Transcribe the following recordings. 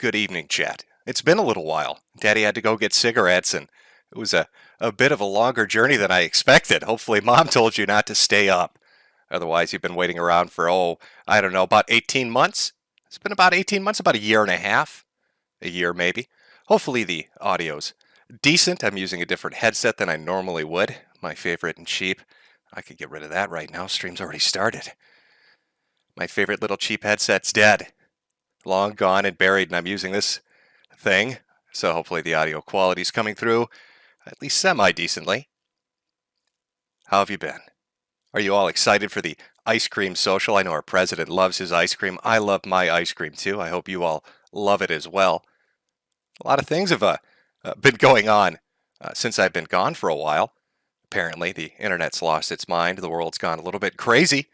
Good evening, chat. It's been a little while. Daddy had to go get cigarettes, and it was a bit of a longer journey than I expected. Hopefully, Mom told you not to stay up. Otherwise, you've been waiting around for, I don't know, about 18 months? It's been about 18 months, about a year and a half. A year, maybe. Hopefully, the audio's decent. I'm using a different headset than I normally would. My favorite and cheap. I could get rid of that right now. Stream's already started. My favorite little cheap headset's dead. Long gone and buried, and I'm using this thing, so hopefully the audio quality's coming through at least semi-decently. How have you been? Are you all excited for the ice cream social? I know our president loves his ice cream. I love my ice cream too. I hope you all love it as well. A lot of things have been going on since I've been gone for a while. Apparently, the internet's lost its mind. The world's gone a little bit crazy,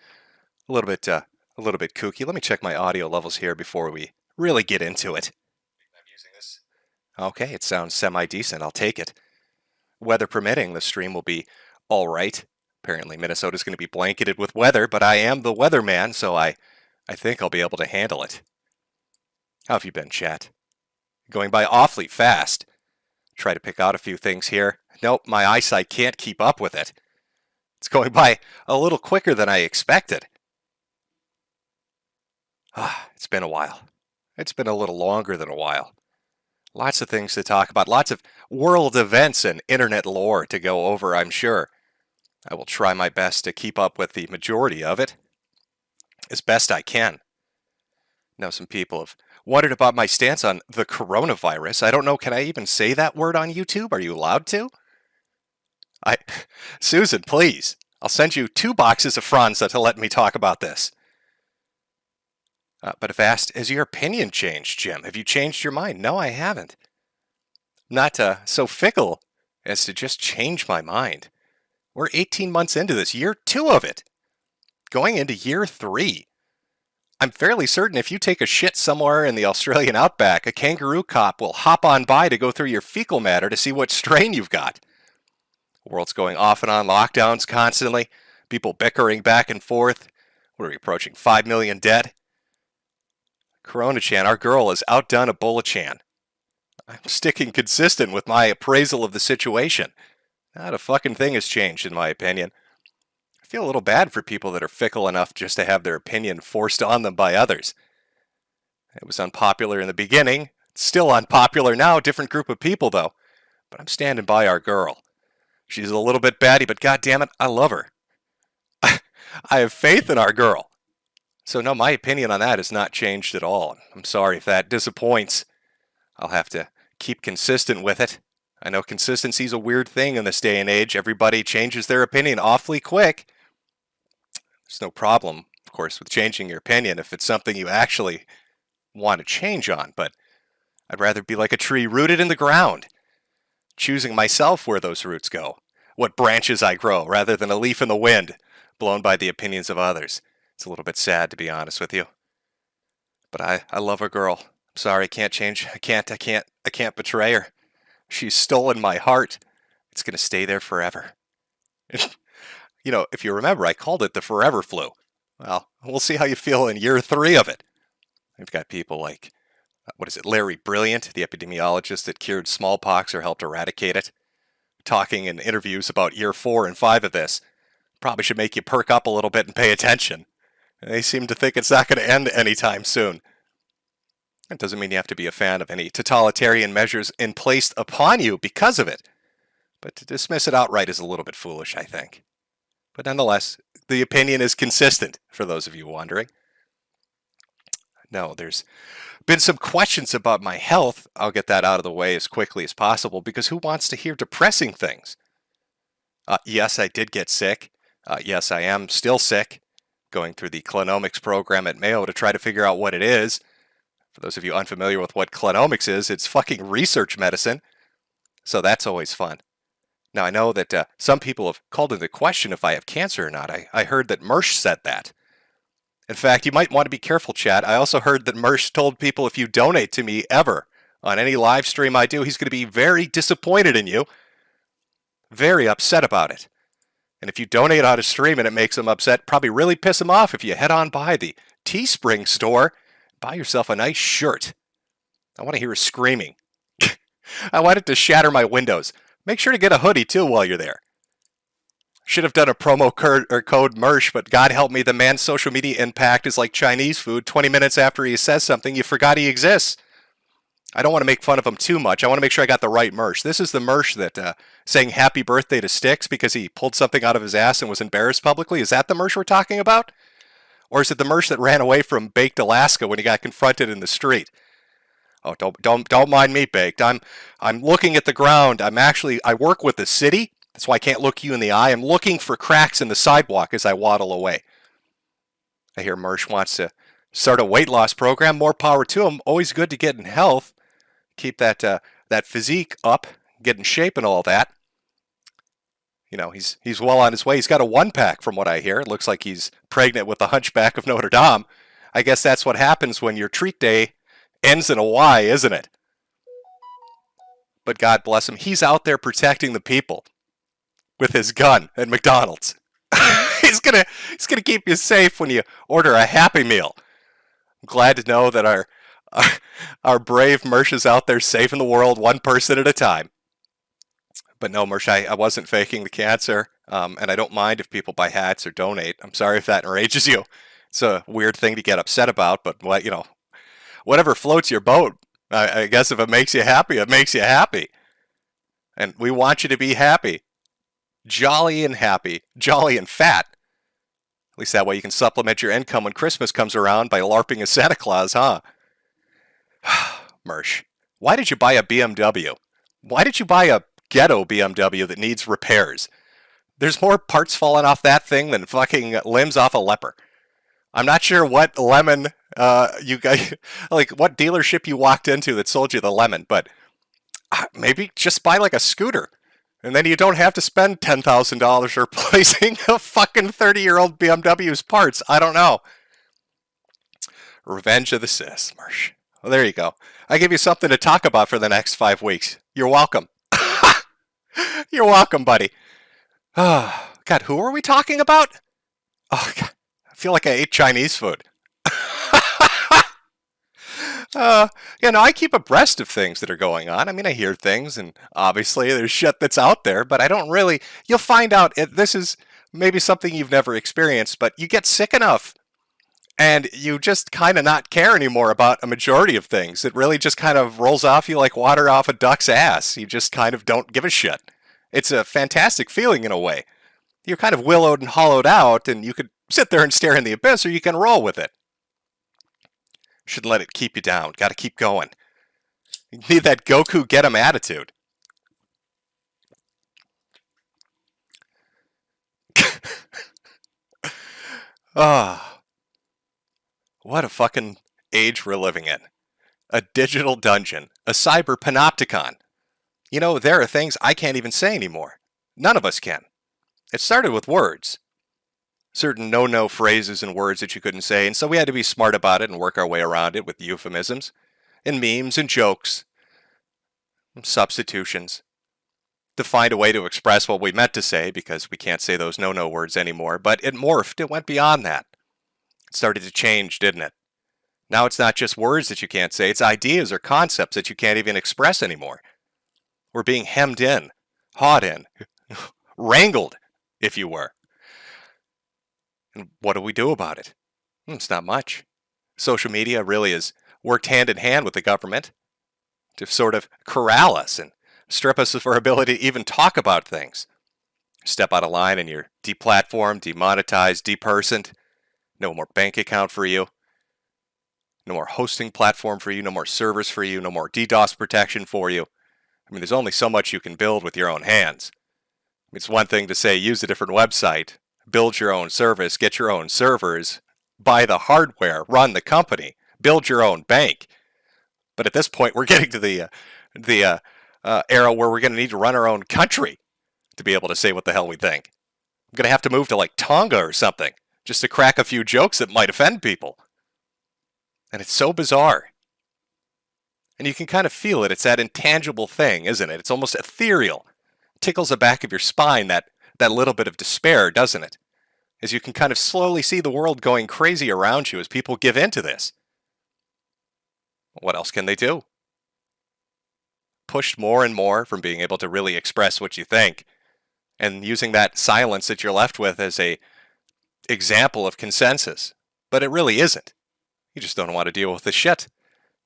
a little bit kooky. Let me check my audio levels here before we really get into it. I'm using this. Okay, it sounds semi-decent. I'll take it. Weather permitting, the stream will be all right. Apparently, Minnesota's going to be blanketed with weather, but I am the weatherman, so I think I'll be able to handle it. How have you been, chat? Going by awfully fast. Try to pick out a few things here. Nope, my eyesight can't keep up with it. It's going by a little quicker than I expected. It's been a while. It's been a little longer than a while. Lots of things to talk about. Lots of world events and internet lore to go over, I'm sure. I will try my best to keep up with the majority of it as best I can. Now, some people have wondered about my stance on the coronavirus. I don't know, can I even say that word on YouTube? Are you allowed to? Susan, please. I'll send you 2 boxes of Franza to let me talk about this. But if asked, has your opinion changed, Jim? Have you changed your mind? No, I haven't. Not so fickle as to just change my mind. We're 18 months into this, year 2 of it. Going into year 3. I'm fairly certain if you take a shit somewhere in the Australian outback, a kangaroo cop will hop on by to go through your fecal matter to see what strain you've got. The world's going off and on lockdowns constantly, people bickering back and forth. What are we approaching, 5 million dead? Corona-chan, our girl, has outdone Ebola-chan. I'm sticking consistent with my appraisal of the situation. Not a fucking thing has changed, in my opinion. I feel a little bad for people that are fickle enough just to have their opinion forced on them by others. It was unpopular in the beginning. It's still unpopular now. Different group of people, though. But I'm standing by our girl. She's a little bit batty, but goddammit, I love her. I have faith in our girl. So no, my opinion on that has not changed at all. I'm sorry if that disappoints. I'll have to keep consistent with it. I know consistency is a weird thing in this day and age. Everybody changes their opinion awfully quick. There's no problem, of course, with changing your opinion if it's something you actually want to change on, but I'd rather be like a tree rooted in the ground, choosing myself where those roots go, what branches I grow, rather than a leaf in the wind, blown by the opinions of others. It's a little bit sad, to be honest with you. But I love a girl. I'm sorry, I can't change. I can't betray her. She's stolen my heart. It's going to stay there forever. You know, if you remember, I called it the forever flu. Well, we'll see how you feel in year 3 of it. We've got people like, Larry Brilliant, the epidemiologist that cured smallpox or helped eradicate it, talking in interviews about year 4 and 5 of this. Probably should make you perk up a little bit and pay attention. They seem to think it's not going to end anytime soon. That doesn't mean you have to be a fan of any totalitarian measures placed upon you because of it. But to dismiss it outright is a little bit foolish, I think. But nonetheless, the opinion is consistent, for those of you wondering. No, there's been some questions about my health. I'll get that out of the way as quickly as possible, because who wants to hear depressing things? Yes, I did get sick. Yes, I am still sick. Going through the clinomics program at Mayo to try to figure out what it is. For those of you unfamiliar with what clinomics is, it's fucking research medicine. So that's always fun. Now, I know that some people have called into question if I have cancer or not. I heard that Mersh said that. In fact, you might want to be careful, chat. I also heard that Mersh told people if you donate to me ever on any live stream I do, he's going to be very disappointed in you. Very upset about it. And if you donate on a stream and it makes him upset, probably really piss him off if you head on by the Teespring store, buy yourself a nice shirt. I want to hear her screaming. I want it to shatter my windows. Make sure to get a hoodie too while you're there. Should have done a promo code MERSH, but God help me, the man's social media impact is like Chinese food. 20 minutes after he says something, you forgot he exists. I don't want to make fun of him too much. I want to make sure I got the right MERSH. This is the MERSH that saying happy birthday to Styx because he pulled something out of his ass and was embarrassed publicly. Is that the MERSH we're talking about? Or is it the MERSH that ran away from Baked Alaska when he got confronted in the street? Oh, don't mind me, Baked. I'm looking at the ground. I work with the city. That's why I can't look you in the eye. I'm looking for cracks in the sidewalk as I waddle away. I hear MERSH wants to start a weight loss program. More power to him. Always good to get in health. Keep that physique up, get in shape and all that. You know, he's well on his way. He's got a 1-pack from what I hear. It looks like he's pregnant with the Hunchback of Notre Dame. I guess that's what happens when your treat day ends in a Y, isn't it? But God bless him. He's out there protecting the people with his gun at McDonald's. He's gonna keep you safe when you order a Happy Meal. I'm glad to know that our brave MERSH is out there saving the world one person at a time. But no, MERSH, I wasn't faking the cancer, and I don't mind if people buy hats or donate. I'm sorry if that enrages you. It's a weird thing to get upset about, but whatever floats your boat. I guess if it makes you happy, it makes you happy. And we want you to be happy. Jolly and happy. Jolly and fat. At least that way you can supplement your income when Christmas comes around by LARPing as Santa Claus, huh? MERSH, why did you buy a BMW? Why did you buy a ghetto BMW that needs repairs? There's more parts falling off that thing than fucking limbs off a leper. I'm not sure what lemon you guys, like what dealership you walked into that sold you the lemon, but maybe just buy like a scooter. And then you don't have to spend $10,000 replacing a fucking 30-year-old BMW's parts. I don't know. Revenge of the Sis, MERSH. Well, there you go. I give you something to talk about for the next 5 weeks. You're welcome. You're welcome, buddy. Oh, God, who are we talking about? Oh, God, I feel like I ate Chinese food. I keep abreast of things that are going on. I mean, I hear things, and obviously there's shit that's out there, but I don't really... You'll find out, this is maybe something you've never experienced, but you get sick enough, and you just kind of not care anymore about a majority of things. It really just kind of rolls off you like water off a duck's ass. You just kind of don't give a shit. It's a fantastic feeling in a way. You're kind of willowed and hollowed out, and you could sit there and stare in the abyss, or you can roll with it. Shouldn't let it keep you down. Got to keep going. You need that Goku get 'em attitude. Ah, what a fucking age we're living in. A digital dungeon. A cyber panopticon. You know, there are things I can't even say anymore. None of us can. It started with words. Certain no-no phrases and words that you couldn't say, and so we had to be smart about it and work our way around it with euphemisms, and memes and jokes, and substitutions, to find a way to express what we meant to say, because we can't say those no-no words anymore, but it morphed, it went beyond that. It started to change, didn't it? Now it's not just words that you can't say, it's ideas or concepts that you can't even express anymore. We're being hemmed in, hawed in, wrangled, if you were. And what do we do about it? It's not much. Social media really has worked hand in hand with the government to sort of corral us and strip us of our ability to even talk about things. Step out of line and you're deplatformed, demonetized, depersoned. No more bank account for you. No more hosting platform for you. No more servers for you. No more DDoS protection for you. I mean, there's only so much you can build with your own hands. It's one thing to say use a different website, build your own service, get your own servers, buy the hardware, run the company, build your own bank. But at this point, we're getting to the era where we're going to need to run our own country to be able to say what the hell we think. I'm going to have to move to like Tonga or something just to crack a few jokes that might offend people. And it's so bizarre. And you can kind of feel it. It's that intangible thing, isn't it? It's almost ethereal. It tickles the back of your spine, that little bit of despair, doesn't it? As you can kind of slowly see the world going crazy around you as people give in to this. What else can they do? pushed more and more from being able to really express what you think, and using that silence that you're left with as a example of consensus. But it really isn't. You just don't want to deal with the shit.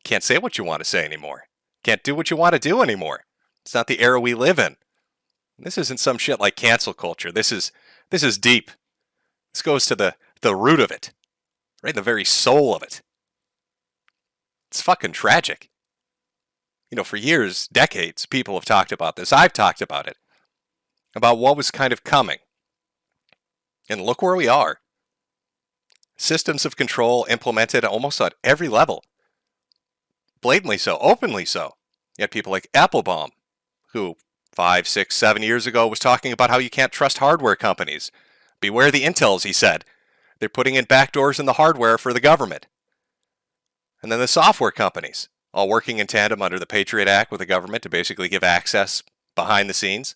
Can't say what you want to say anymore. Can't do what you want to do anymore. It's not the era we live in. This isn't some shit like cancel culture. This is deep. This goes to the root of it. Right in the very soul of it. It's fucking tragic. You know, for years, decades, people have talked about this. I've talked about it. About what was kind of coming. And look where we are. Systems of control implemented almost at every level. Blatantly so, openly so. You had people like Applebaum, who 5, 6, 7 years ago was talking about how you can't trust hardware companies. Beware the intels, he said. They're putting in backdoors in the hardware for the government. And then the software companies, all working in tandem under the Patriot Act with the government to basically give access behind the scenes.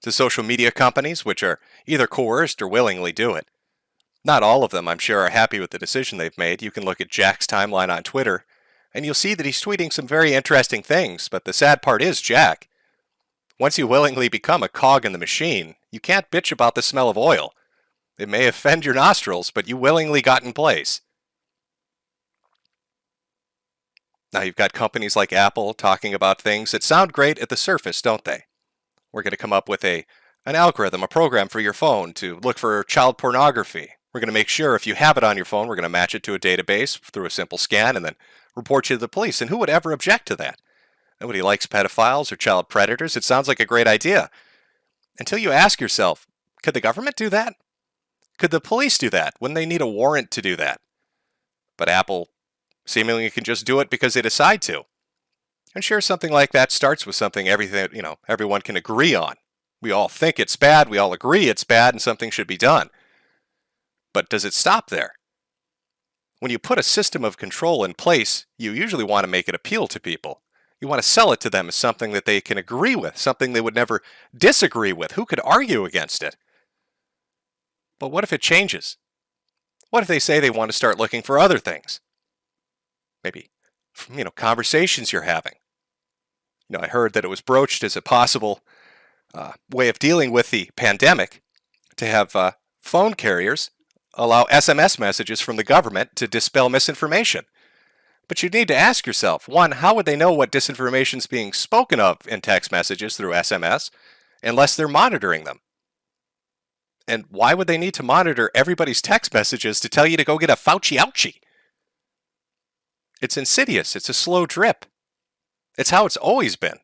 To social media companies, which are either coerced or willingly do it. Not all of them, I'm sure, are happy with the decision they've made. You can look at Jack's timeline on Twitter, and you'll see that he's tweeting some very interesting things, but the sad part is, Jack, once you willingly become a cog in the machine, you can't bitch about the smell of oil. It may offend your nostrils, but you willingly got in place. Now you've got companies like Apple talking about things that sound great at the surface, don't they? We're going to come up with an algorithm, a program for your phone to look for child pornography. We're going to make sure if you have it on your phone, we're going to match it to a database through a simple scan and then report you to the police. And who would ever object to that? Nobody likes pedophiles or child predators. It sounds like a great idea. Until you ask yourself, could the government do that? Could the police do that? Wouldn't they need a warrant to do that? But Apple seemingly can just do it because they decide to. And sure, something like that starts with something everyone can agree on. We all think it's bad, we all agree it's bad, and something should be done. But does it stop there? When you put a system of control in place, you usually want to make it appeal to people. You want to sell it to them as something that they can agree with, something they would never disagree with. Who could argue against it? But what if it changes? What if they say they want to start looking for other things? Maybe, conversations you're having. I heard that it was broached as a possible way of dealing with the pandemic to have phone carriers allow SMS messages from the government to dispel misinformation. But you need to ask yourself, one, how would they know what disinformation is being spoken of in text messages through SMS unless they're monitoring them? And why would they need to monitor everybody's text messages to tell you to go get a Fauci ouchie? It's insidious. It's a slow drip. It's how it's always been.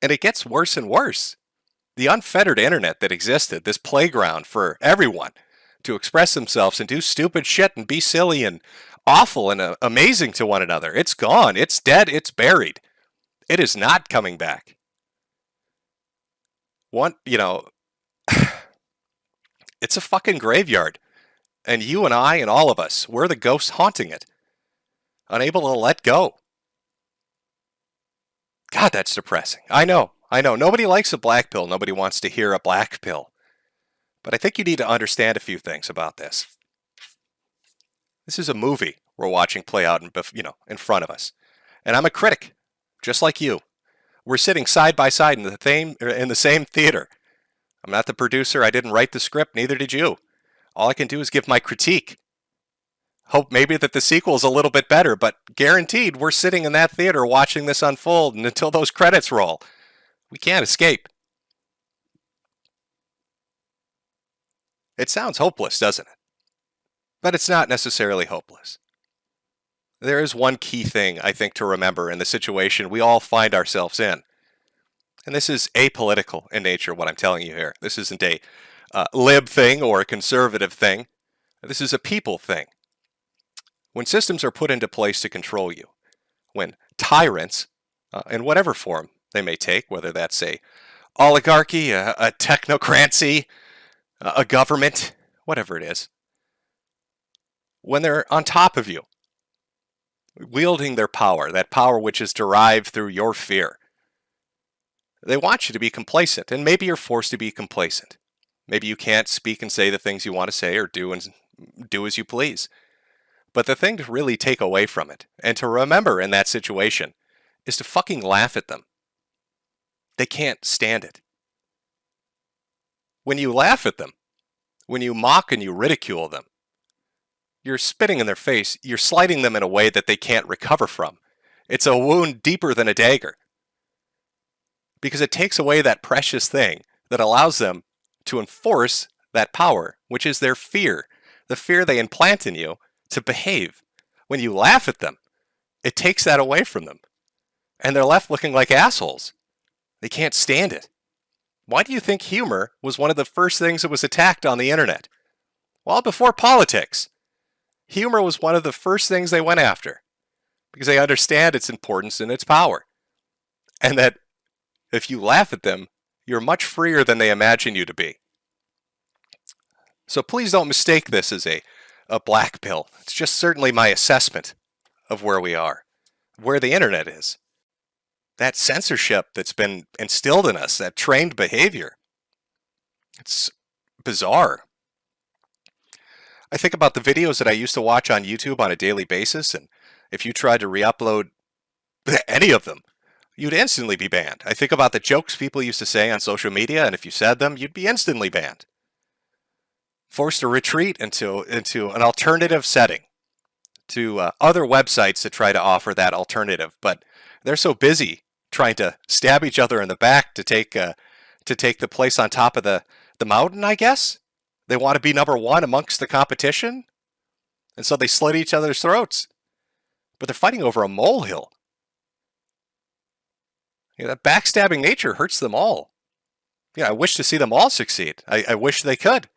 And it gets worse and worse. The unfettered internet that existed, this playground for everyone to express themselves and do stupid shit and be silly and awful and amazing to one another. It's gone. It's dead. It's buried. It is not coming back. It's a fucking graveyard. And you and I and all of us, we're the ghosts haunting it. Unable to let go. God, that's depressing. I know. Nobody likes a black pill. Nobody wants to hear a black pill. But I think you need to understand a few things about this. This is a movie we're watching play out in front of us. And I'm a critic, just like you. We're sitting side by side in the same theater. I'm not the producer. I didn't write the script. Neither did you. All I can do is give my critique. Hope maybe that the sequel is a little bit better, but guaranteed we're sitting in that theater watching this unfold, and until those credits roll, we can't escape. It sounds hopeless, doesn't it? But it's not necessarily hopeless. There is one key thing, I think, to remember in the situation we all find ourselves in. And this is apolitical in nature, what I'm telling you here. This isn't a lib thing or a conservative thing. This is a people thing. When systems are put into place to control you, when tyrants, in whatever form they may take, whether that's a oligarchy, a technocracy, a government, whatever it is, when they're on top of you, wielding their power, that power which is derived through your fear, they want you to be complacent, and maybe you're forced to be complacent. Maybe you can't speak and say the things you want to say or do as you please. But the thing to really take away from it, and to remember in that situation, is to fucking laugh at them. They can't stand it. When you laugh at them, when you mock and you ridicule them, you're spitting in their face, you're slighting them in a way that they can't recover from. It's a wound deeper than a dagger. Because it takes away that precious thing that allows them to enforce that power, which is their fear, the fear they implant in you to behave. When you laugh at them, it takes that away from them. And they're left looking like assholes. They can't stand it. Why do you think humor was one of the first things that was attacked on the internet? Well, before politics. Humor was one of the first things they went after. Because they understand its importance and its power. And that if you laugh at them, you're much freer than they imagine you to be. So please don't mistake this as a black pill. It's just certainly my assessment of where we are, where the internet is. That censorship that's been instilled in us, that trained behavior, it's bizarre. I think about the videos that I used to watch on YouTube on a daily basis, and if you tried to re-upload any of them, you'd instantly be banned. I think about the jokes people used to say on social media, and if you said them, you'd be instantly banned. Forced to retreat into an alternative setting to other websites that try to offer that alternative, but they're so busy trying to stab each other in the back to take the place on top of the mountain, I guess. They want to be number one amongst the competition, and so they slit each other's throats. But they're fighting over a molehill. That backstabbing nature hurts them all. I wish to see them all succeed. I wish they could.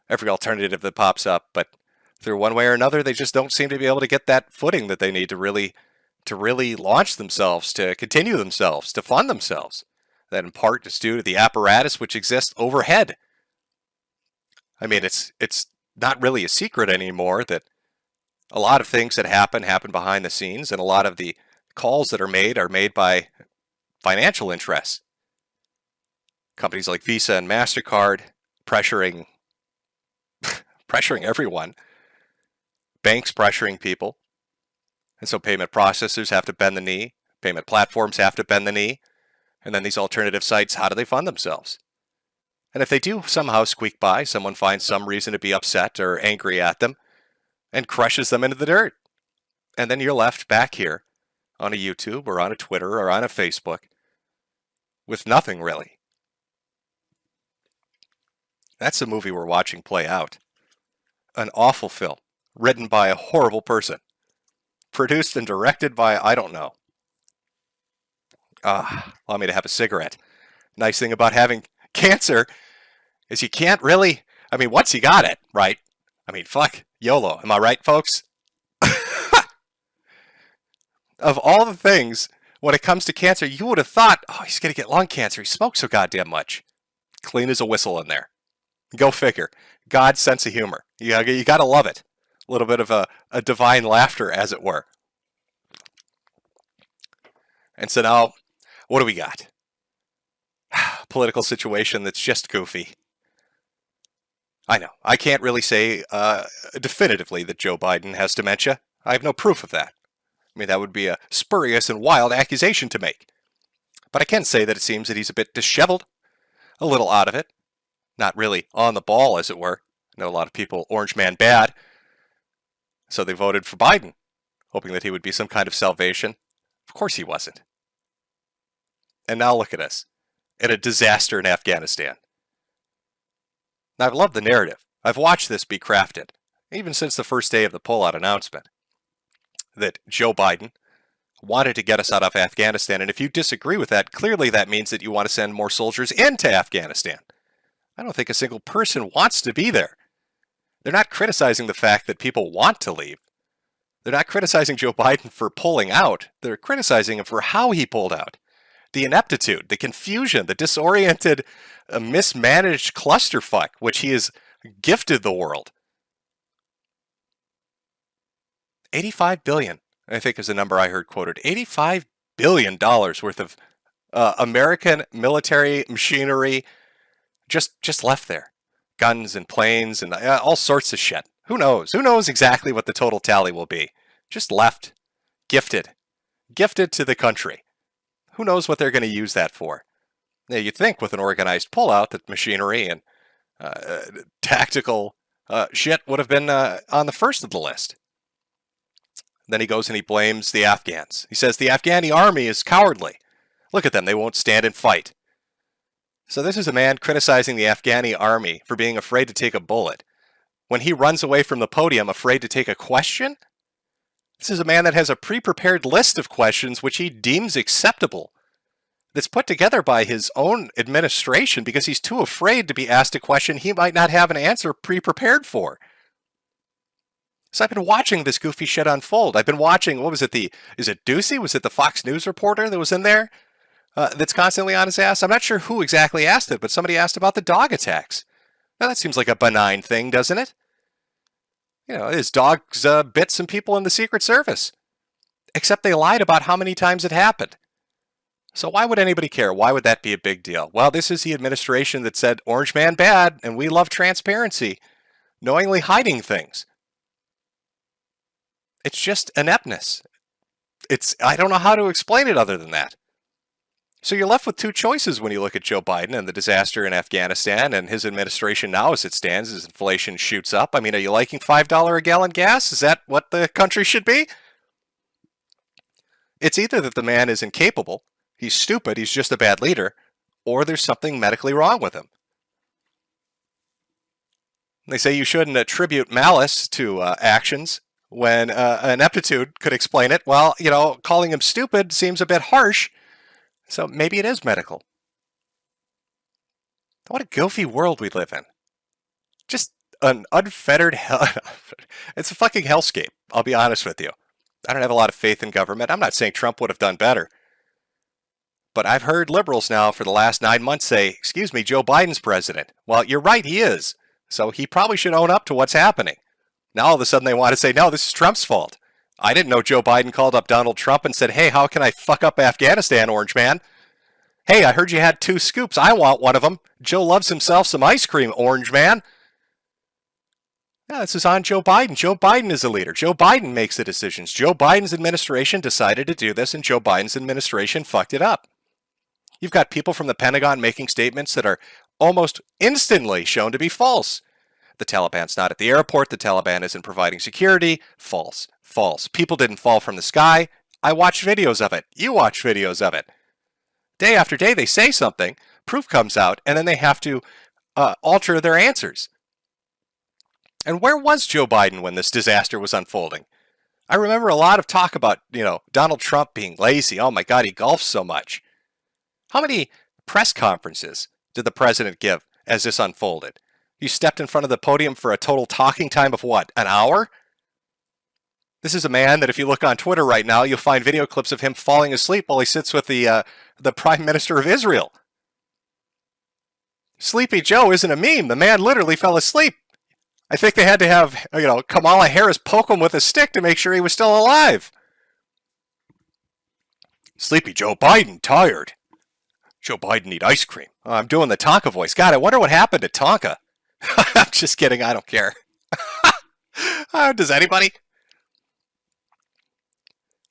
Every alternative that pops up, but through one way or another, they just don't seem to be able to get that footing that they need to really launch themselves, to continue themselves, to fund themselves. That in part is due to the apparatus which exists overhead. I mean, it's not really a secret anymore that a lot of things that happen behind the scenes, and a lot of the calls that are made by financial interests. Companies like Visa and MasterCard pressuring everyone. Banks pressuring people. And so payment processors have to bend the knee. Payment platforms have to bend the knee. And then these alternative sites, how do they fund themselves? And if they do somehow squeak by, someone finds some reason to be upset or angry at them and crushes them into the dirt. And then you're left back here on a YouTube or on a Twitter or on a Facebook with nothing really. That's the movie we're watching play out. An awful film, written by a horrible person, produced and directed by, I don't know. Allow me to have a cigarette. Nice thing about having cancer is you can't really, once you got it, right? Fuck, YOLO, am I right, folks? Of all the things, when it comes to cancer, you would have thought, oh, he's going to get lung cancer. He smokes so goddamn much. Clean as a whistle in there. Go figure. God's sense of humor. You got to love it. A little bit of a divine laughter, as it were. And so now, what do we got? Political situation that's just goofy. I know. I can't really say definitively that Joe Biden has dementia. I have no proof of that. That would be a spurious and wild accusation to make. But I can say that it seems that he's a bit disheveled, a little out of it, not really on the ball, as it were. I know a lot of people, Orange Man bad, so they voted for Biden, hoping that he would be some kind of salvation. Of course he wasn't. And now look at us, in a disaster in Afghanistan. Now, I've loved the narrative. I've watched this be crafted, even since the first day of the pullout announcement, that Joe Biden wanted to get us out of Afghanistan. And if you disagree with that, clearly that means that you want to send more soldiers into Afghanistan. I don't think a single person wants to be there. They're not criticizing the fact that people want to leave. They're not criticizing Joe Biden for pulling out. They're criticizing him for how he pulled out. The ineptitude, the confusion, the disoriented, mismanaged clusterfuck which he has gifted the world. $85 billion, I think is the number I heard quoted. $85 billion worth of American military machinery just left there. Guns and planes and all sorts of shit. Who knows? Who knows exactly what the total tally will be? Just left. Gifted to the country. Who knows what they're going to use that for? Now, you'd think with an organized pullout that machinery and tactical shit would have been on the first of the list. Then he goes and he blames the Afghans. He says the Afghani army is cowardly. Look at them, they won't stand and fight. So this is a man criticizing the Afghani army for being afraid to take a bullet. When he runs away from the podium afraid to take a question? This is a man that has a pre-prepared list of questions which he deems acceptable. That's put together by his own administration because he's too afraid to be asked a question he might not have an answer pre-prepared for. So I've been watching this goofy shit unfold. I've been watching, what was it, is it Ducey? Was it the Fox News reporter that was in there that's constantly on his ass? I'm not sure who exactly asked it, but somebody asked about the dog attacks. Now that seems like a benign thing, doesn't it? You know, his dogs bit some people in the Secret Service. Except they lied about how many times it happened. So why would anybody care? Why would that be a big deal? Well, this is the administration that said, Orange Man bad, and we love transparency, knowingly hiding things. It's just ineptness. I don't know how to explain it other than that. So you're left with two choices when you look at Joe Biden and the disaster in Afghanistan and his administration now as it stands as inflation shoots up. I mean, are you liking $5 a gallon gas? Is that what the country should be? It's either that the man is incapable, he's stupid, he's just a bad leader, or there's something medically wrong with him. They say you shouldn't attribute malice to actions when an ineptitude could explain it. Well, you know, calling him stupid seems a bit harsh, so maybe it is medical. What a goofy world we live in. Just an unfettered hell. It's a fucking hellscape, I'll be honest with you. I don't have a lot of faith in government. I'm not saying Trump would have done better. But I've heard liberals now for the last 9 months say, excuse me, Joe Biden's president. Well, you're right, he is. So he probably should own up to what's happening. Now all of a sudden they want to say, no, this is Trump's fault. I didn't know Joe Biden called up Donald Trump and said, hey, how can I fuck up Afghanistan, Orange Man? Hey, I heard you had 2 scoops. I want one of them. Joe loves himself some ice cream, Orange Man. Yeah, this is on Joe Biden. Joe Biden is the leader. Joe Biden makes the decisions. Joe Biden's administration decided to do this, and Joe Biden's administration fucked it up. You've got people from the Pentagon making statements that are almost instantly shown to be false. The Taliban's not at the airport. The Taliban isn't providing security. False. False. People didn't fall from the sky. I watched videos of it. You watch videos of it. Day after day, they say something, proof comes out, and then they have to alter their answers. And where was Joe Biden when this disaster was unfolding? I remember a lot of talk about, Donald Trump being lazy. Oh my God, he golfs so much. How many press conferences did the president give as this unfolded? You stepped in front of the podium for a total talking time of what, an hour? This is a man that if you look on Twitter right now, you'll find video clips of him falling asleep while he sits with the Prime Minister of Israel. Sleepy Joe isn't a meme. The man literally fell asleep. I think they had to have, Kamala Harris poke him with a stick to make sure he was still alive. Sleepy Joe Biden, tired. Joe Biden need ice cream. Oh, I'm doing the Tonka voice. God, I wonder what happened to Tonka. I'm just kidding. I don't care. Does anybody?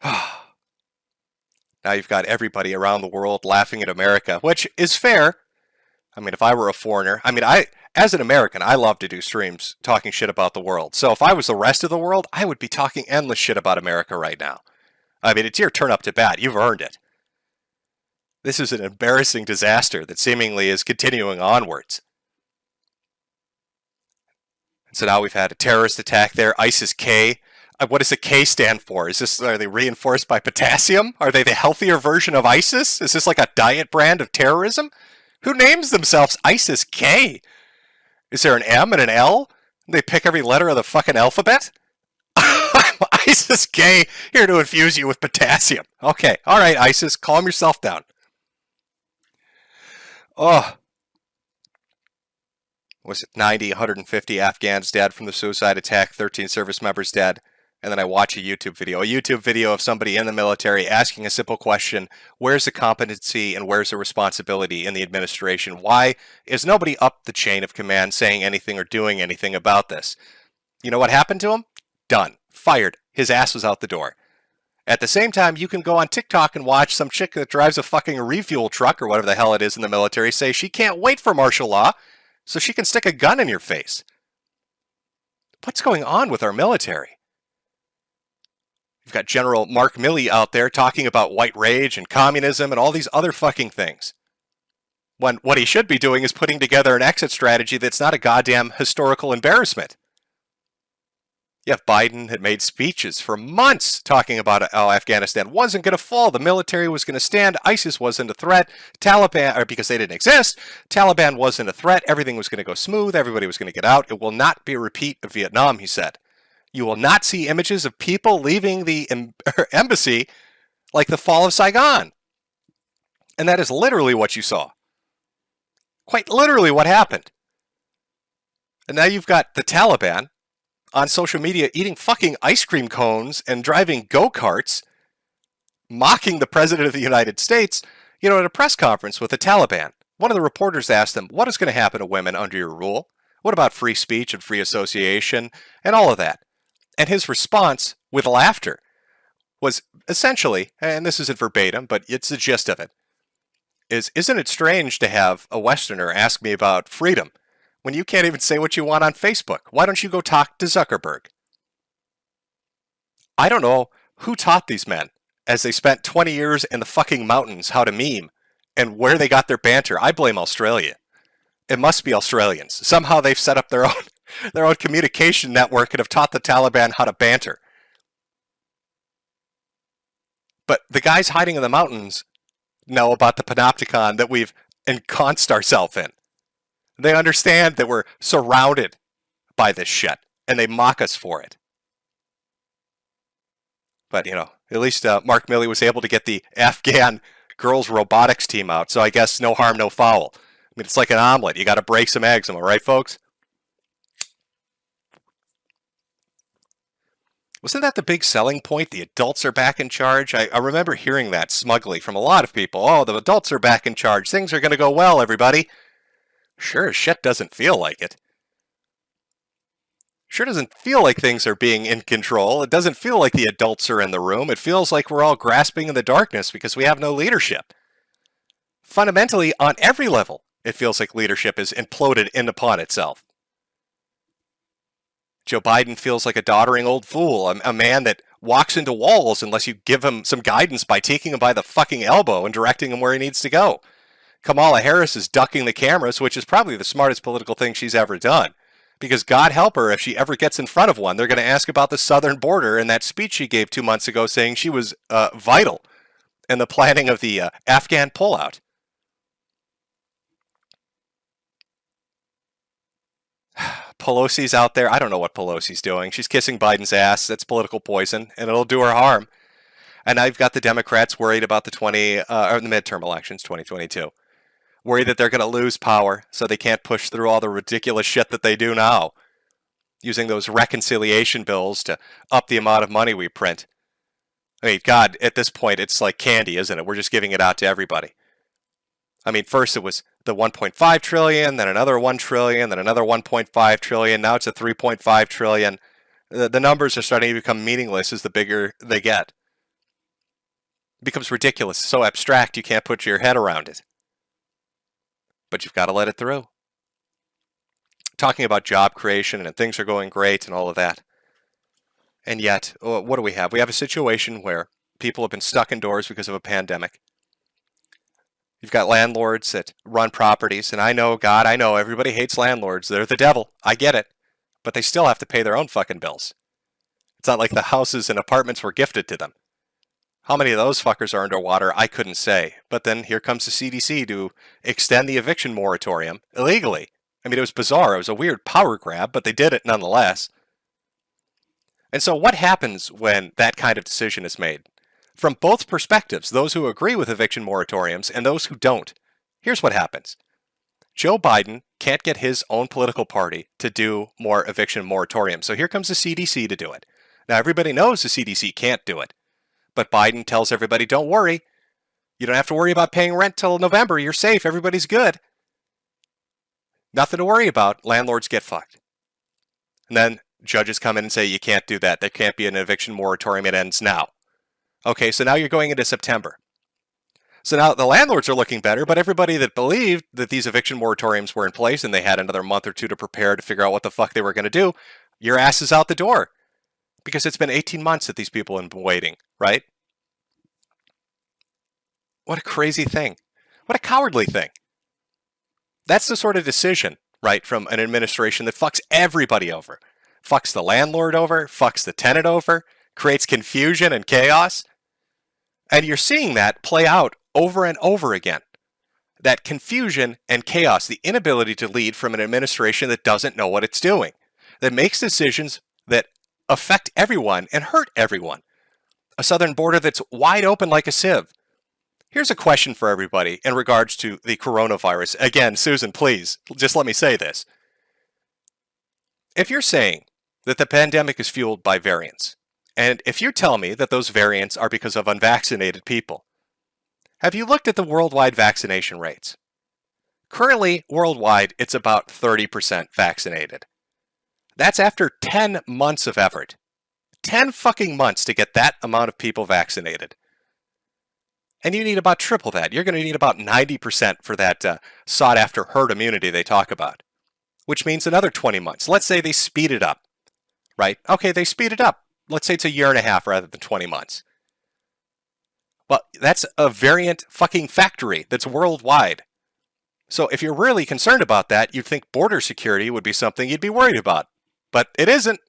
Now you've got everybody around the world laughing at America, which is fair. I mean, if I were a foreigner, as an American, I love to do streams talking shit about the world. So if I was the rest of the world, I would be talking endless shit about America right now. I mean, it's your turn up to bat. You've earned it. This is an embarrassing disaster that seemingly is continuing onwards. So now we've had a terrorist attack there, ISIS-K. What does the K stand for? Are they reinforced by potassium? Are they the healthier version of ISIS? Is this like a diet brand of terrorism? Who names themselves ISIS-K? Is there an M and an L? They pick every letter of the fucking alphabet? ISIS-K, here to infuse you with potassium. Okay, all right, ISIS, calm yourself down. Oh. Was it 90, 150 Afghans dead from the suicide attack, 13 service members dead? And then I watch a YouTube video of somebody in the military asking a simple question, where's the competency and where's the responsibility in the administration? Why is nobody up the chain of command saying anything or doing anything about this? You know what happened to him? Done. Fired. His ass was out the door. At the same time, you can go on TikTok and watch some chick that drives a fucking refuel truck or whatever the hell it is in the military say she can't wait for martial law so she can stick a gun in your face. What's going on with our military? You've got General Mark Milley out there talking about white rage and communism and all these other fucking things. When what he should be doing is putting together an exit strategy that's not a goddamn historical embarrassment. Yeah, Biden had made speeches for months talking about how Afghanistan wasn't going to fall, the military was going to stand, ISIS wasn't a threat, Taliban, or because they didn't exist, Taliban wasn't a threat, everything was going to go smooth, everybody was going to get out. It will not be a repeat of Vietnam, he said. You will not see images of people leaving the embassy like the fall of Saigon. And that is literally what you saw. Quite literally what happened. And now you've got the Taliban on social media eating fucking ice cream cones and driving go-karts, mocking the President of the United States, at a press conference with the Taliban. One of the reporters asked them, what is going to happen to women under your rule? What about free speech and free association and all of that? And his response, with laughter, was essentially, and this isn't verbatim, but it's the gist of it, isn't it strange to have a Westerner ask me about freedom when you can't even say what you want on Facebook? Why don't you go talk to Zuckerberg? I don't know who taught these men, as they spent 20 years in the fucking mountains, how to meme, and where they got their banter. I blame Australia. It must be Australians. Somehow they've set up their own communication network and have taught the Taliban how to banter. But the guys hiding in the mountains know about the panopticon that we've ensconced ourselves in. They understand that we're surrounded by this shit, and they mock us for it. But, at least Mark Milley was able to get the Afghan girls robotics team out, so I guess no harm, no foul. I mean, it's like an omelet. You got to break some eggs, am I right, folks? Wasn't that the big selling point? The adults are back in charge? I remember hearing that smugly from a lot of people. Oh, the adults are back in charge. Things are going to go well, everybody. Sure as shit doesn't feel like it. Sure doesn't feel like things are being in control. It doesn't feel like the adults are in the room. It feels like we're all grasping in the darkness because we have no leadership. Fundamentally, on every level, it feels like leadership is imploded in upon itself. Joe Biden feels like a doddering old fool, a man that walks into walls unless you give him some guidance by taking him by the fucking elbow and directing him where he needs to go. Kamala Harris is ducking the cameras, which is probably the smartest political thing she's ever done. Because God help her if she ever gets in front of one, they're going to ask about the southern border and that speech she gave 2 months ago saying she was vital in the planning of the Afghan pullout. Pelosi's out there. I don't know what Pelosi's doing. She's kissing Biden's ass. That's political poison, and it'll do her harm. And I've got the Democrats worried about the midterm elections, 2022. Worried that they're going to lose power, so they can't push through all the ridiculous shit that they do now, using those reconciliation bills to up the amount of money we print. I mean, God, at this point, it's like candy, isn't it? We're just giving it out to everybody. I mean, first it was the 1.5 trillion, then another 1 trillion, then another 1.5 trillion. Now it's a 3.5 trillion. The numbers are starting to become meaningless as the bigger they get. It becomes ridiculous, so abstract you can't put your head around it. But you've got to let it through. Talking about job creation and things are going great and all of that. And yet, what do we have? We have a situation where people have been stuck indoors because of a pandemic. You've got landlords that run properties, and I know, God, I know, everybody hates landlords. They're the devil. I get it. But they still have to pay their own fucking bills. It's not like the houses and apartments were gifted to them. How many of those fuckers are underwater, I couldn't say. But then here comes the CDC to extend the eviction moratorium illegally. I mean, it was bizarre. It was a weird power grab, but they did it nonetheless. And so what happens when that kind of decision is made? From both perspectives, those who agree with eviction moratoriums and those who don't, here's what happens. Joe Biden can't get his own political party to do more eviction moratoriums. So here comes the CDC to do it. Now, everybody knows the CDC can't do it. But Biden tells everybody, don't worry. You don't have to worry about paying rent till November. You're safe. Everybody's good. Nothing to worry about. Landlords get fucked. And then judges come in and say, you can't do that. There can't be an eviction moratorium. It ends now. Okay, so now you're going into September. So now the landlords are looking better, but everybody that believed that these eviction moratoriums were in place and they had another month or two to prepare to figure out what the fuck they were going to do, your ass is out the door. Because it's been 18 months that these people have been waiting, right? What a crazy thing. What a cowardly thing. That's the sort of decision, right, from an administration that fucks everybody over. Fucks the landlord over, fucks the tenant over, creates confusion and chaos. And you're seeing that play out over and over again. That confusion and chaos, the inability to lead from an administration that doesn't know what it's doing, that makes decisions that affect everyone and hurt everyone. A southern border that's wide open like a sieve. Here's a question for everybody in regards to the coronavirus. Again, Susan, please, just let me say this. If you're saying that the pandemic is fueled by variants, and if you tell me that those variants are because of unvaccinated people, have you looked at the worldwide vaccination rates? Currently, worldwide, it's about 30% vaccinated. That's after 10 months of effort. 10 fucking months to get that amount of people vaccinated. And you need about triple that. You're going to need about 90% for that sought-after herd immunity they talk about, which means another 20 months. Let's say they speed it up, right? Okay, they speed it up. Let's say it's a year and a half rather than 20 months. Well, that's a variant fucking factory that's worldwide. So if you're really concerned about that, you'd think border security would be something you'd be worried about. But it isn't.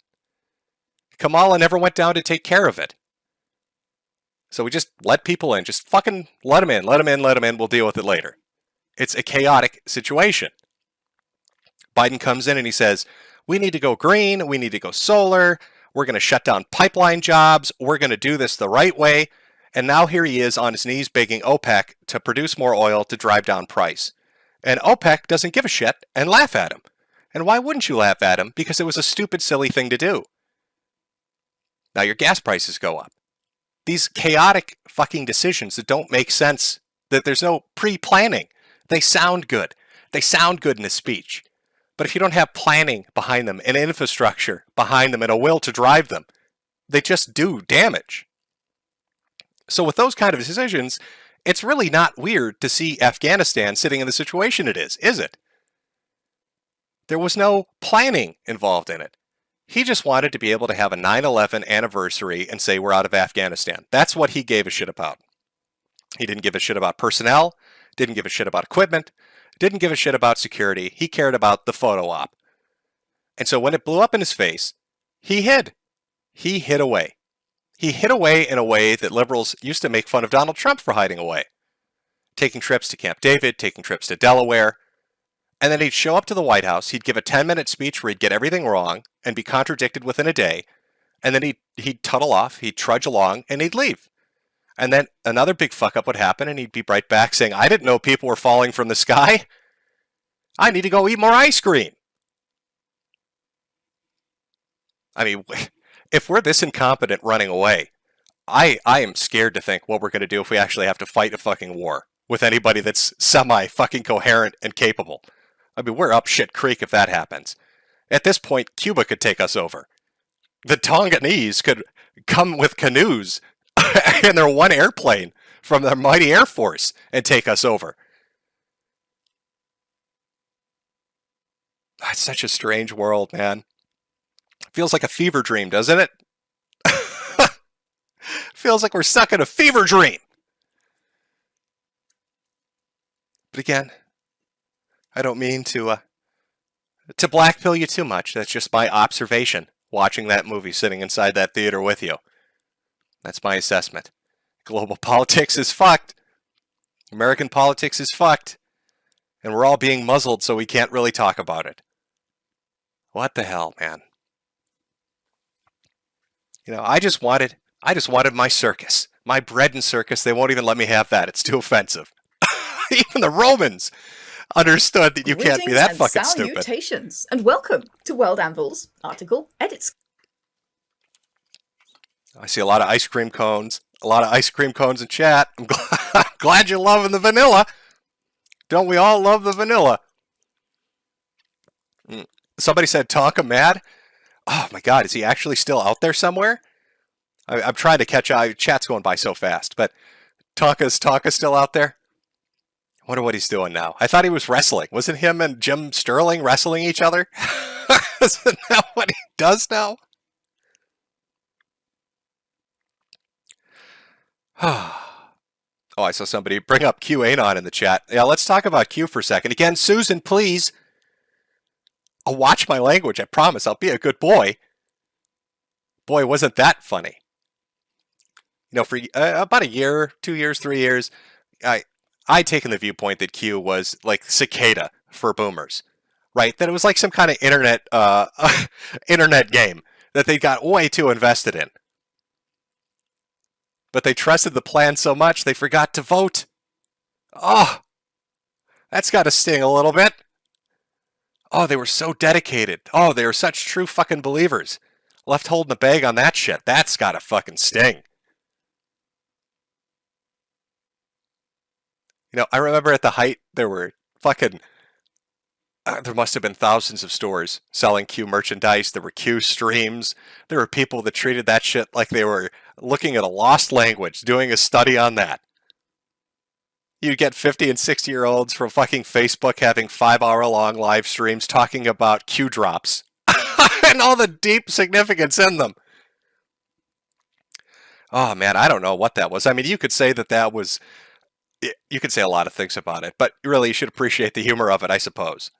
Kamala never went down to take care of it. So we just let people in. Just fucking let them in, let them in, let them in. We'll deal with it later. It's a chaotic situation. Biden comes in and he says, we need to go green. We need to go solar. We're going to shut down pipeline jobs. We're going to do this the right way. And now here he is on his knees begging OPEC to produce more oil to drive down price. And OPEC doesn't give a shit and laugh at him. And why wouldn't you laugh at him? Because it was a stupid, silly thing to do. Now your gas prices go up. These chaotic fucking decisions that don't make sense, that there's no pre-planning. They sound good. They sound good in a speech. But if you don't have planning behind them and infrastructure behind them and a will to drive them, they just do damage. So with those kind of decisions, it's really not weird to see Afghanistan sitting in the situation it is it? There was no planning involved in it. He just wanted to be able to have a 9/11 anniversary and say we're out of Afghanistan. That's what he gave a shit about. He didn't give a shit about personnel, didn't give a shit about equipment, didn't give a shit about security. He cared about the photo op. And so when it blew up in his face, he hid. He hid away. He hid away in a way that liberals used to make fun of Donald Trump for hiding away. Taking trips to Camp David, taking trips to Delaware. And then he'd show up to the White House, he'd give a 10-minute speech where he'd get everything wrong and be contradicted within a day. And then he'd tuttle off, he'd trudge along, and he'd leave. And then another big fuck-up would happen, and he'd be right back saying, I didn't know people were falling from the sky. I need to go eat more ice cream. I mean, if we're this incompetent running away, I am scared to think what we're going to do if we actually have to fight a fucking war with anybody that's semi-fucking coherent and capable. I mean, we're up shit creek if that happens. At this point, Cuba could take us over. The Tonganese could come with canoes and their one airplane from their mighty Air Force and take us over. It's such a strange world, man. Feels like a fever dream, doesn't it? Feels like we're stuck in a fever dream. But again, I don't mean to blackpill you too much. That's just my observation, watching that movie, sitting inside that theater with you. That's my assessment. Global politics is fucked. American politics is fucked. And we're all being muzzled so we can't really talk about it. What the hell, man? You know, I just wanted my circus. My bread and circus. They won't even let me have that. It's too offensive. Even the Romans understood that you can't be that fucking stupid. Salutations, and welcome to World Anvil's article edits. I see a lot of ice cream cones. A lot of ice cream cones in chat. I'm glad you're loving the vanilla. Don't we all love the vanilla? Somebody said Tonka mad. Oh my God, is he actually still out there somewhere? I'm trying to catch up. Chat's going by so fast. But Tonka's still out there? I wonder what he's doing now. I thought he was wrestling. Wasn't him and Jim Sterling wrestling each other? Isn't that what he does now? Oh, I saw somebody bring up QAnon in the chat. Yeah, let's talk about Q for a second. Again, Susan, please. I'll watch my language. I promise. I'll be a good boy. Boy, wasn't that funny. You know, for about a year, 2 years, 3 years, I'd taken the viewpoint that Q was like cicada for boomers, right? That it was like some kind of internet game that they got way too invested in. But they trusted the plan so much they forgot to vote. Oh, that's got to sting a little bit. Oh, they were so dedicated. Oh, they were such true fucking believers. Left holding the bag on that shit. That's got to fucking sting. You know, I remember at the height, there were fucking, there must have been thousands of stores selling Q merchandise. There were Q streams. There were people that treated that shit like they were looking at a lost language, doing a study on that. You get 50 and 60-year-olds from fucking Facebook having 5-hour-long live streams talking about Q drops and all the deep significance in them. Oh, man, I don't know what that was. I mean, you could say that was... You could say a lot of things about it, but really you should appreciate the humor of it, I suppose.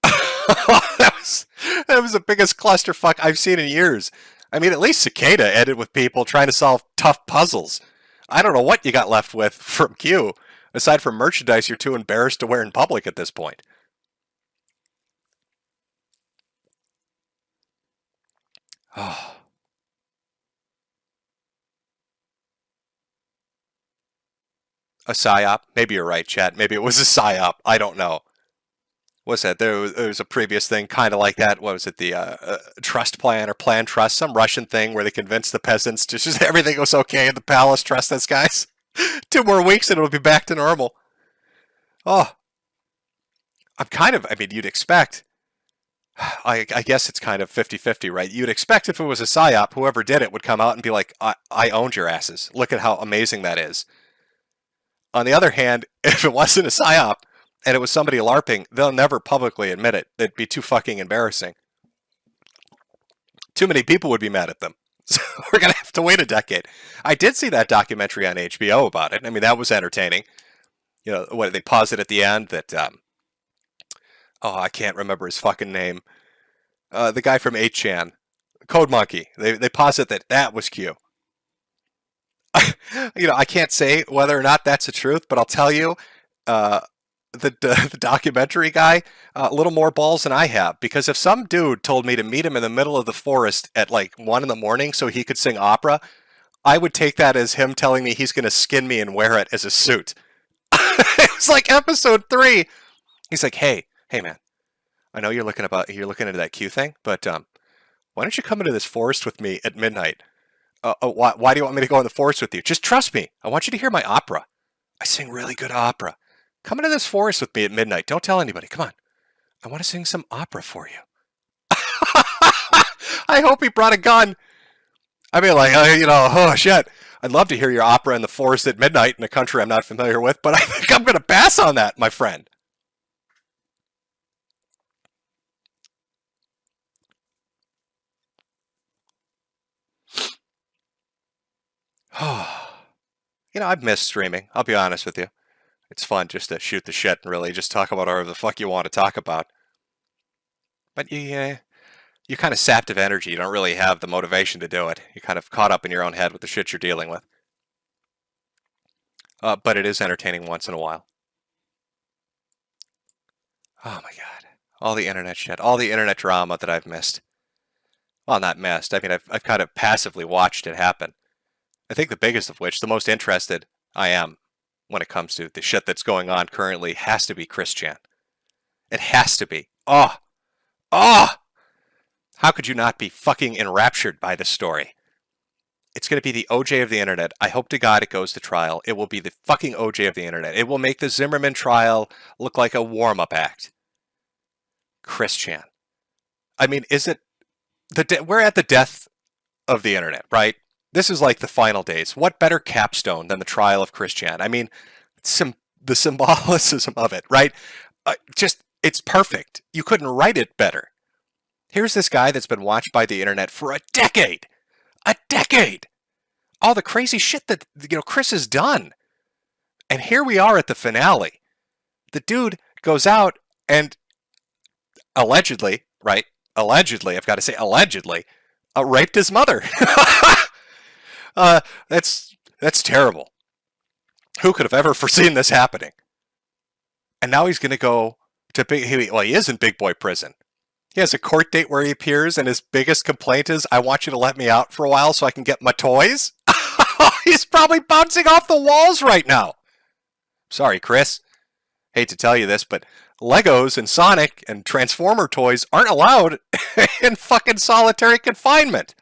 that was the biggest clusterfuck I've seen in years. I mean, at least Cicada ended with people trying to solve tough puzzles. I don't know what you got left with from Q, aside from merchandise you're too embarrassed to wear in public at this point. Oh. A psyop? Maybe you're right, chat. Maybe it was a psyop. I don't know. What's that? There was a previous thing kind of like that. What was it? The trust plan or plan trust? Some Russian thing where they convinced the peasants to just everything was okay in the palace. Trust us, guys. 2 more weeks and it'll be back to normal. Oh. I mean, you'd expect. I guess it's kind of 50-50, right? You'd expect if it was a psyop, whoever did it would come out and be like, I owned your asses. Look at how amazing that is. On the other hand, if it wasn't a psyop and it was somebody LARPing, they'll never publicly admit it. It'd be too fucking embarrassing. Too many people would be mad at them. So we're going to have to wait a decade. I did see that documentary on HBO about it. I mean, that was entertaining. You know, what they posit at the end that, I can't remember his fucking name. The guy from 8chan, Code Monkey. They posit that was Q. You know, I can't say whether or not that's the truth, but I'll tell you, the documentary guy, a little more balls than I have. Because if some dude told me to meet him in the middle of the forest at like 1 in the morning so he could sing opera, I would take that as him telling me he's going to skin me and wear it as a suit. It was like episode 3. He's like, hey man, I know you're looking into that Q thing, but why don't you come into this forest with me at midnight? Why do you want me to go in the forest with you? Just trust me. I want you to hear my opera. I sing really good opera. Come into this forest with me at midnight. Don't tell anybody. Come on. I want to sing some opera for you. I hope he brought a gun. I mean, like, oh shit. I'd love to hear your opera in the forest at midnight in a country I'm not familiar with, but I think I'm going to pass on that, my friend. You know, I've missed streaming. I'll be honest with you. It's fun just to shoot the shit and really just talk about whatever the fuck you want to talk about. But you're kind of sapped of energy. You don't really have the motivation to do it. You're kind of caught up in your own head with the shit you're dealing with. But it is entertaining once in a while. Oh my god. All the internet shit. All the internet drama that I've missed. Well, not missed. I mean, I've kind of passively watched it happen. I think the biggest of which, the most interested I am when it comes to the shit that's going on currently, has to be Chris Chan. It has to be. Oh! How could you not be fucking enraptured by this story? It's going to be the OJ of the internet. I hope to God it goes to trial. It will be the fucking OJ of the internet. It will make the Zimmerman trial look like a warm-up act. Chris Chan. I mean, is it... we're at the death of the internet, right? This is like the final days. What better capstone than the trial of Chris Chan? I mean, the symbolicism of it, right? It's perfect. You couldn't write it better. Here's this guy that's been watched by the internet for a decade. A decade! All the crazy shit that, Chris has done. And here we are at the finale. The dude goes out and allegedly, right? Allegedly, I've got to say allegedly, raped his mother. That's terrible. Who could have ever foreseen this happening? And now he's going to go to he is in big boy prison. He has a court date where he appears, and his biggest complaint is, I want you to let me out for a while so I can get my toys. He's probably bouncing off the walls right now. Sorry, Chris. Hate to tell you this, but Legos and Sonic and Transformer toys aren't allowed in fucking solitary confinement.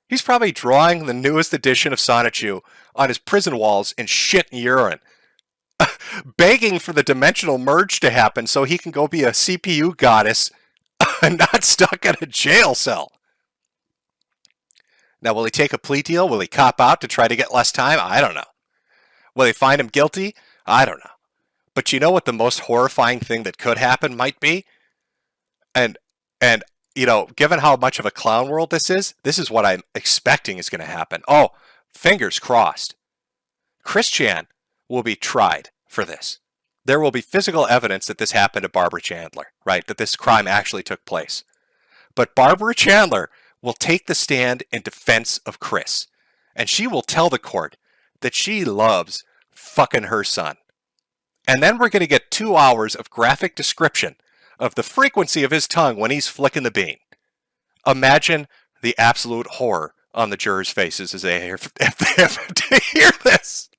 He's probably drawing the newest edition of Sonichu on his prison walls in shit and urine, begging for the dimensional merge to happen so he can go be a CPU goddess and not stuck in a jail cell. Now, will he take a plea deal? Will he cop out to try to get less time? I don't know. Will they find him guilty? I don't know. But you know what the most horrifying thing that could happen might be? And given how much of a clown world this is what I'm expecting is going to happen. Oh, fingers crossed. Chris Chan will be tried for this. There will be physical evidence that this happened to Barbara Chandler, right? That this crime actually took place. But Barbara Chandler will take the stand in defense of Chris. And she will tell the court that she loves fucking her son. And then we're going to get 2 hours of graphic description of the frequency of his tongue when he's flicking the bean. Imagine the absolute horror on the jurors' faces as they have to hear this.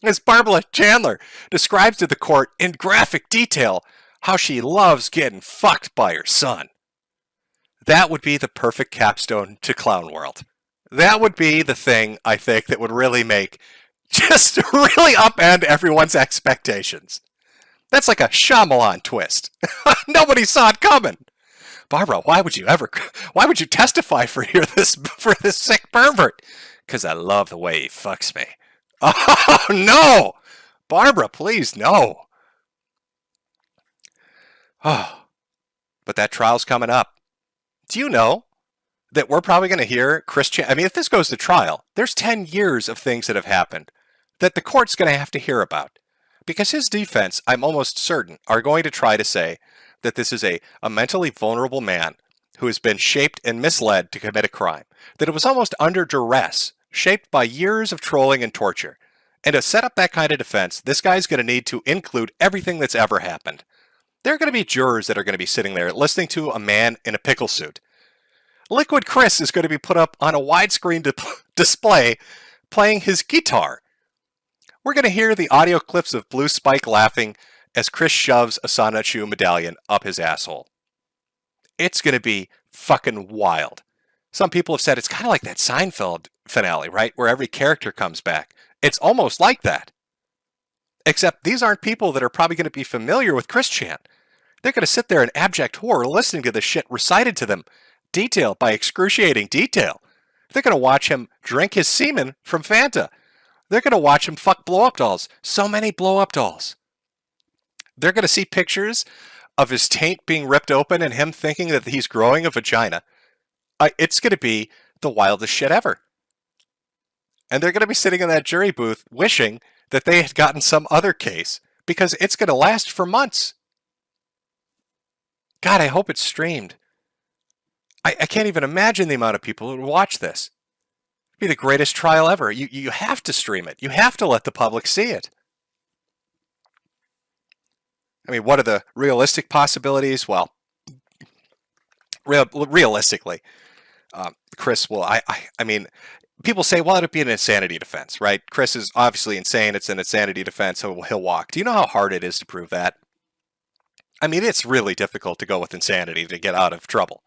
As Barbara Chandler describes to the court in graphic detail how she loves getting fucked by her son. That would be the perfect capstone to Clown World. That would be the thing, I think, that would really just really upend everyone's expectations. That's like a Shyamalan twist. Nobody saw it coming. Barbara, why would you testify for this sick pervert? Because I love the way he fucks me. Oh, no! Barbara, please, no. Oh, but that trial's coming up. Do you know that we're probably going to hear Chris Chan? I mean, if this goes to trial, there's 10 years of things that have happened that the court's going to have to hear about. Because his defense, I'm almost certain, are going to try to say that this is a mentally vulnerable man who has been shaped and misled to commit a crime. That it was almost under duress, shaped by years of trolling and torture. And to set up that kind of defense, this guy's going to need to include everything that's ever happened. There are going to be jurors that are going to be sitting there listening to a man in a pickle suit. Liquid Chris is going to be put up on a widescreen display playing his guitar. We're going to hear the audio clips of Blue Spike laughing as Chris shoves a Sonichu medallion up his asshole. It's going to be fucking wild. Some people have said it's kind of like that Seinfeld finale, right? Where every character comes back. It's almost like that. Except these aren't people that are probably going to be familiar with Chris Chan. They're going to sit there in abject horror listening to this shit recited to them, detail by excruciating detail. They're going to watch him drink his semen from Fanta. They're going to watch him fuck blow-up dolls. So many blow-up dolls. They're going to see pictures of his taint being ripped open and him thinking that he's growing a vagina. It's going to be the wildest shit ever. And they're going to be sitting in that jury booth wishing that they had gotten some other case because it's going to last for months. God, I hope it's streamed. I can't even imagine the amount of people who would watch this. It'd be the greatest trial ever. You have to stream it. You have to let the public see it. I mean, what are the realistic possibilities? Well, realistically, Chris will, I mean, people say, well, it'd be an insanity defense, right? Chris is obviously insane. It's an insanity defense, so he'll walk. Do you know how hard it is to prove that? I mean, it's really difficult to go with insanity to get out of trouble.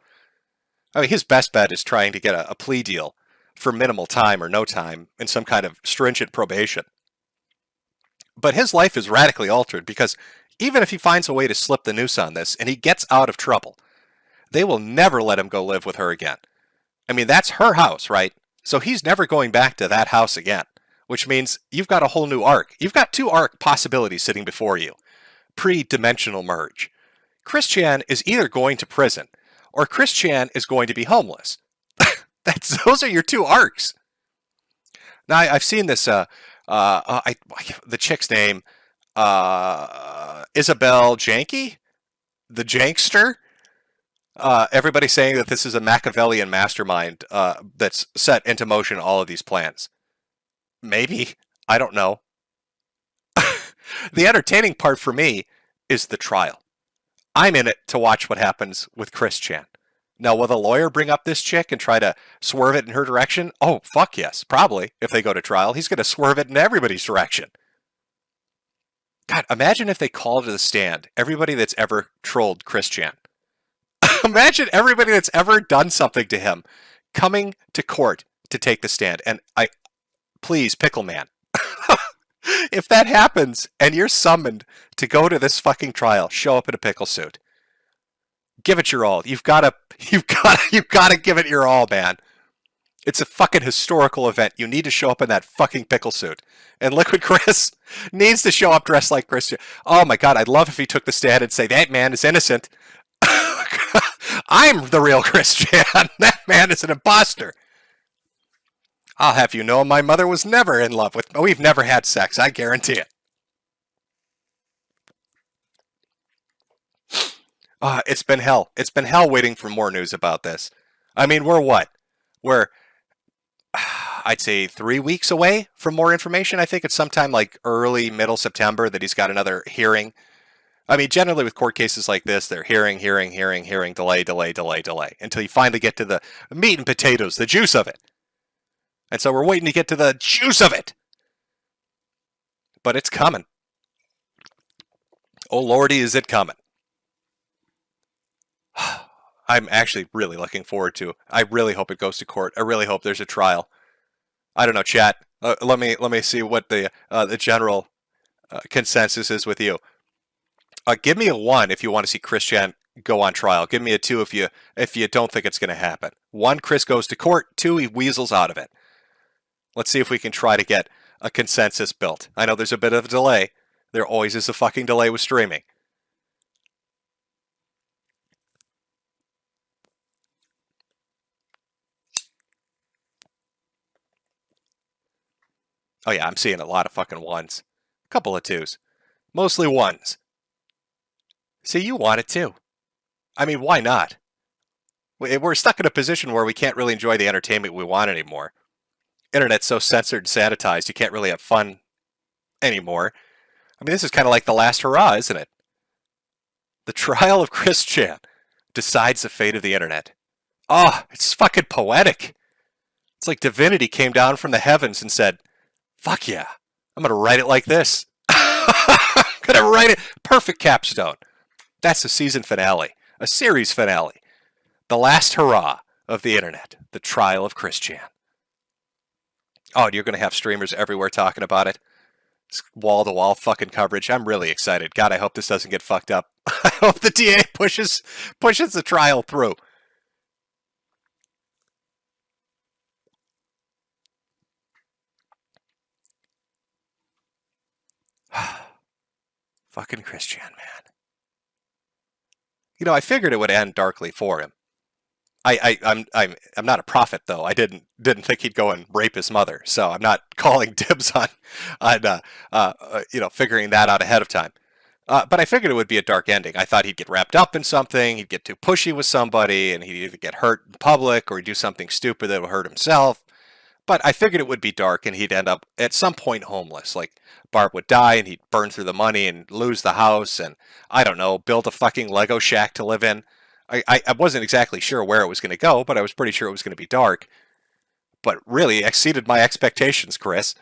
I mean, his best bet is trying to get a plea deal for minimal time or no time in some kind of stringent probation. But his life is radically altered because even if he finds a way to slip the noose on this and he gets out of trouble, they will never let him go live with her again. I mean, that's her house, right? So he's never going back to that house again, which means you've got a whole new arc. You've got two arc possibilities sitting before you. Pre-dimensional merge. Chris Chan is either going to prison or Chris Chan is going to be homeless. Those are your two arcs. Now I've seen this. The chick's name, Isabel Janky, the Jankster. Everybody's saying that this is a Machiavellian mastermind that's set into motion all of these plans. Maybe. I don't know. The entertaining part for me is the trial. I'm in it to watch what happens with Chris Chan. Now, will the lawyer bring up this chick and try to swerve it in her direction? Oh, fuck yes. Probably. If they go to trial, he's going to swerve it in everybody's direction. God, imagine if they call to the stand everybody that's ever trolled Chris Chan. Imagine everybody that's ever done something to him coming to court to take the stand. And please, Pickle Man, if that happens and you're summoned to go to this fucking trial, show up in a pickle suit. Give it your all. You've got to give it your all, man. It's a fucking historical event. You need to show up in that fucking pickle suit. And Liquid Chris needs to show up dressed like Chris. Oh my God, I'd love if he took the stand and say, that man is innocent. I'm the real Chris Chan. That man is an imposter. I'll have you know my mother was never in love with me. We've never had sex, I guarantee it. It's been hell. It's been hell waiting for more news about this. I mean, we're what? We're, I'd say 3 weeks away from more information. I think it's sometime like early, middle September that he's got another hearing. I mean, generally with court cases like this, they're hearing, delay, until you finally get to the meat and potatoes, the juice of it. And so we're waiting to get to the juice of it. But it's coming. Oh, Lordy, is it coming. I'm actually really looking forward to. I really hope it goes to court. I really hope there's a trial. I don't know, chat. Let me see what the general consensus is with you. Give me a 1 if you want to see Chris Chan go on trial. Give me a 2 if you don't think it's going to happen. 1, Chris goes to court. 2, he weasels out of it. Let's see if we can try to get a consensus built. I know there's a bit of a delay. There always is a fucking delay with streaming. Oh yeah, I'm seeing a lot of fucking 1s. A couple of 2s. Mostly 1s. See, you want it too. I mean, why not? We're stuck in a position where we can't really enjoy the entertainment we want anymore. Internet's so censored and sanitized, you can't really have fun anymore. I mean, this is kind of like the last hurrah, isn't it? The trial of Chris Chan decides the fate of the internet. Oh, it's fucking poetic. It's like divinity came down from the heavens and said, fuck yeah, I'm going to write it like this. I'm going to write it. Perfect capstone. That's the season finale, a series finale. The last hurrah of the internet, the trial of Chris Chan. Oh, and you're going to have streamers everywhere talking about it. It's wall-to-wall fucking coverage. I'm really excited. God, I hope this doesn't get fucked up. I hope the DA pushes the trial through. Fucking Chris Chan, man. You know, I figured it would end darkly for him. I'm not a prophet though. I didn't think he'd go and rape his mother, so I'm not calling dibs on figuring that out ahead of time. But I figured it would be a dark ending. I thought he'd get wrapped up in something, he'd get too pushy with somebody, and he'd either get hurt in public or he'd do something stupid that would hurt himself. But I figured it would be dark and he'd end up at some point homeless. Like Barb would die and he'd burn through the money and lose the house and, I don't know, build a fucking Lego shack to live in. I wasn't exactly sure where it was going to go, but I was pretty sure it was going to be dark. But really exceeded my expectations, Chris.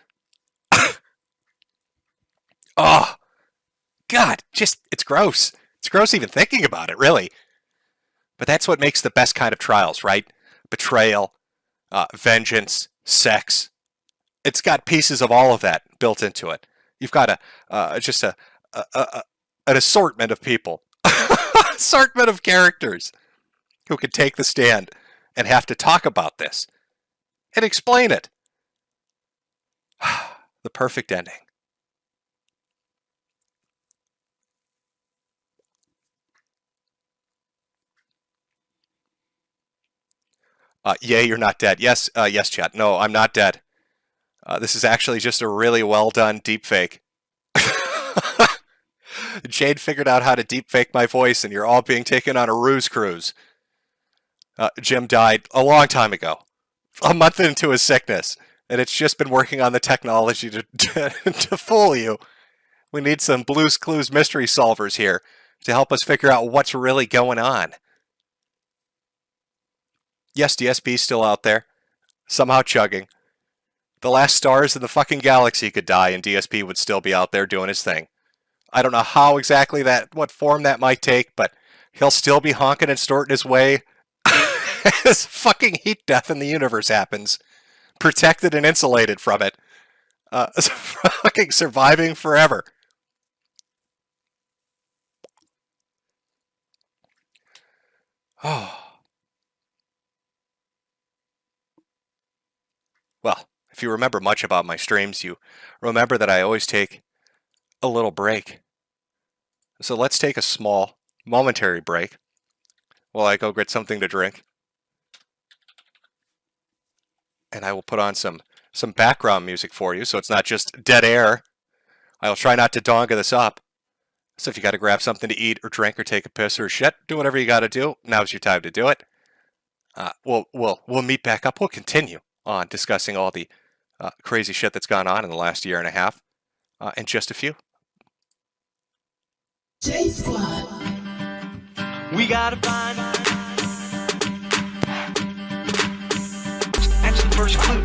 Oh, God, it's gross. It's gross even thinking about it, really. But that's what makes the best kind of trials, right? Betrayal, vengeance, sex. It's got pieces of all of that built into it. You've got an assortment of people. Assortment of characters who could take the stand and have to talk about this. and explain it. The perfect ending. Yay, you're not dead. Yes, yes, chat. No, I'm not dead. This is actually just a really well done deepfake. Jade figured out how to deepfake my voice, and you're all being taken on a ruse cruise. Jim died a long time ago, a month into his sickness, and it's just been working on the technology to fool you. We need some Blue's Clues mystery solvers here to help us figure out what's really going on. Yes, DSP's still out there, somehow chugging. The last stars in the fucking galaxy could die and DSP would still be out there doing his thing. I don't know how exactly what form that might take, but he'll still be honking and snorting his way as fucking heat death in the universe happens. Protected and insulated from it. Fucking surviving forever. Oh. Well, if you remember much about my streams, you remember that I always take a little break. So let's take a small, momentary break while I go get something to drink. And I will put on some background music for you so it's not just dead air. I'll try not to donga this up. So if you got to grab something to eat or drink or take a piss or shit, do whatever you got to do. Now's your time to do it. We'll meet back up. We'll continue on discussing all the crazy shit that's gone on in the last year and a half in just a few. J Squad. We gotta find. That's the first clue.